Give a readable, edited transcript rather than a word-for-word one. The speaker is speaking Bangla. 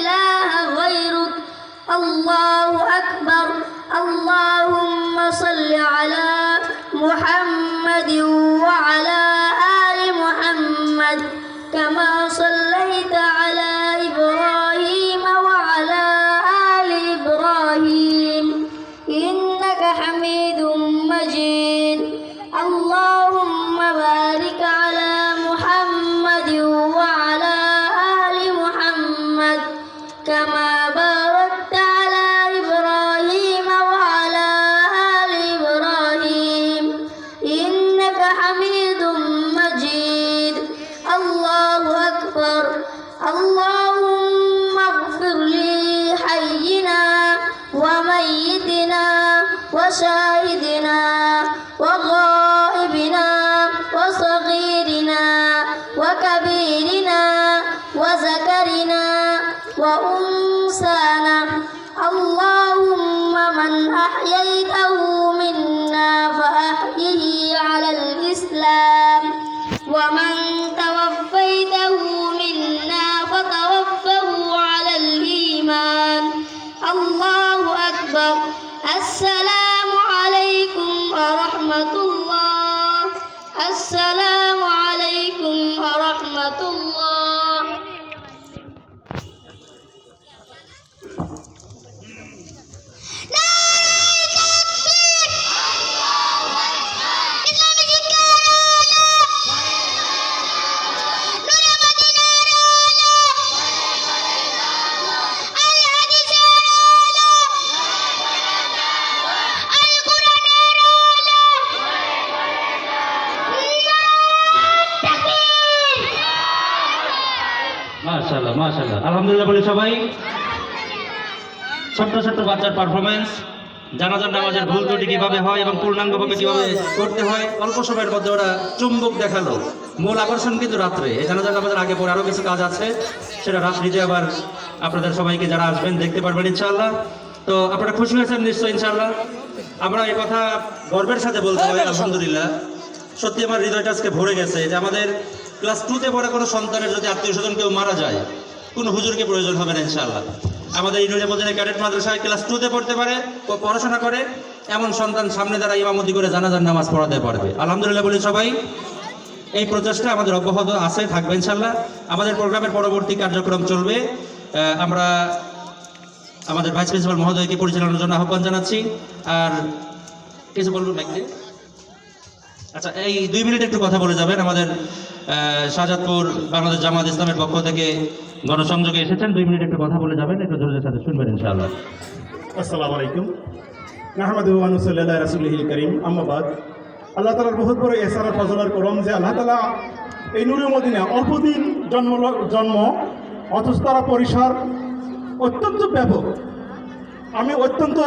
إله غيرك الله أكبر اللهم صل على محمد وعلى آل محمد كما صليت على إبراهيم وعلى آل إبراهيم إنك حميد مجيد اللهم بارك على محمد وعلى آل محمد كما باركت على إبراهيم وعلى آل إبراهيم إنك حميد مجيد الله أكبر اللهم اغفر لحينا وميتنا وشاهدنا وغائبنا وصغيرنا وكبيرنا وذكرنا وأنثانا اللهم من أحييته منا فأحيه على الإسلام ومن توفيته منا فتوفه على الإيمان الله أكبر السلام عليكم ورحمة الله السلام عليكم ورحمة الله মাশাআল্লাহ মাশাআল্লাহ আলহামদুলিল্লাহ বলি সবাই। ছোট্ট ছোট্ট বাচ্চার পারফরমেন্স, জানাজার নামাজের ভুল ত্রুটি কিভাবে হয় এবং পূর্ণাঙ্গভাবে কিভাবে করতে হয় অল্প সময়ের মধ্যে ওরা চুম্বক দেখালো। মূল আকর্ষণ কিন্তু রাত্রে, এই জানাজার নামাজের আগে পরে আরও কিছু কাজ আছে, সেটা রাত্রিতে আবার আপনাদের সবাইকে যারা আসবেন দেখতে পারবেন ইনশাআল্লাহ। তো আপনারা খুশি হয়েছেন নিশ্চয়ই ইনশাআল্লাহ। আমরা এই কথা গর্বের সাথে বলতে হয় আলহামদুলিল্লাহ। সত্যি আমার হৃদয়টা আজকে ভরে গেছে যে আমাদের ক্লাস 2তে পড়া কোনো সন্তানের যদি আত্মীয় স্বজন কেউ মারা যায়, কোনো হুজুরকে প্রয়োজন হবে না ইনশাআল্লাহ। আমাদের ইউনিয়নের মধ্যে ক্যাডেট মাদ্রাসায় ক্লাস 2তে পড়তে পারে, পড়াশোনা করে, এমন সন্তান সামনে দ্বারা ইমামতি করে জানাজার নামাজ পড়াতে পারবে আলহামদুলিল্লাহ বলি সবাই। এই প্রচেষ্টা আমাদের অব্যাহত আছে, থাকবে ইনশাআল্লাহ। আমাদের প্রোগ্রামের পরবর্তী কার্যক্রম চলবে। আমরা আমাদের ভাইস প্রিন্সিপাল মহোদয়কে পরিচালনার জন্য আহ্বান জানাচ্ছি। আর কিছু বলবেন নাকি? আচ্ছা, এই 2 মিনিট একটু কথা বলে যাবেন। আমাদের শাহজাদপুর বাংলাদেশ জামাত ইসলামের পক্ষ থেকে গণসংযোগে এসেছেন, 2 মিনিট একটু কথা বলে যাবেন, একটু ধৈর্যের সাথে শুনবেন ইনশাআল্লাহ। আসসালামু আলাইকুম। নাহমাদুহু ওয়া নুসাল্লি আলা রাসূলিহিল কারীম, আম্মা বাদ। আল্লাহ তাআলার বহুত বড় ইহসান আর ফজল আর করম যে আল্লাহ তাআলা এই নূরে মদিনা অল্প দিন জন্ম অথচ তারা পরিসর অত্যন্ত ব্যাপক। আমি অত্যন্ত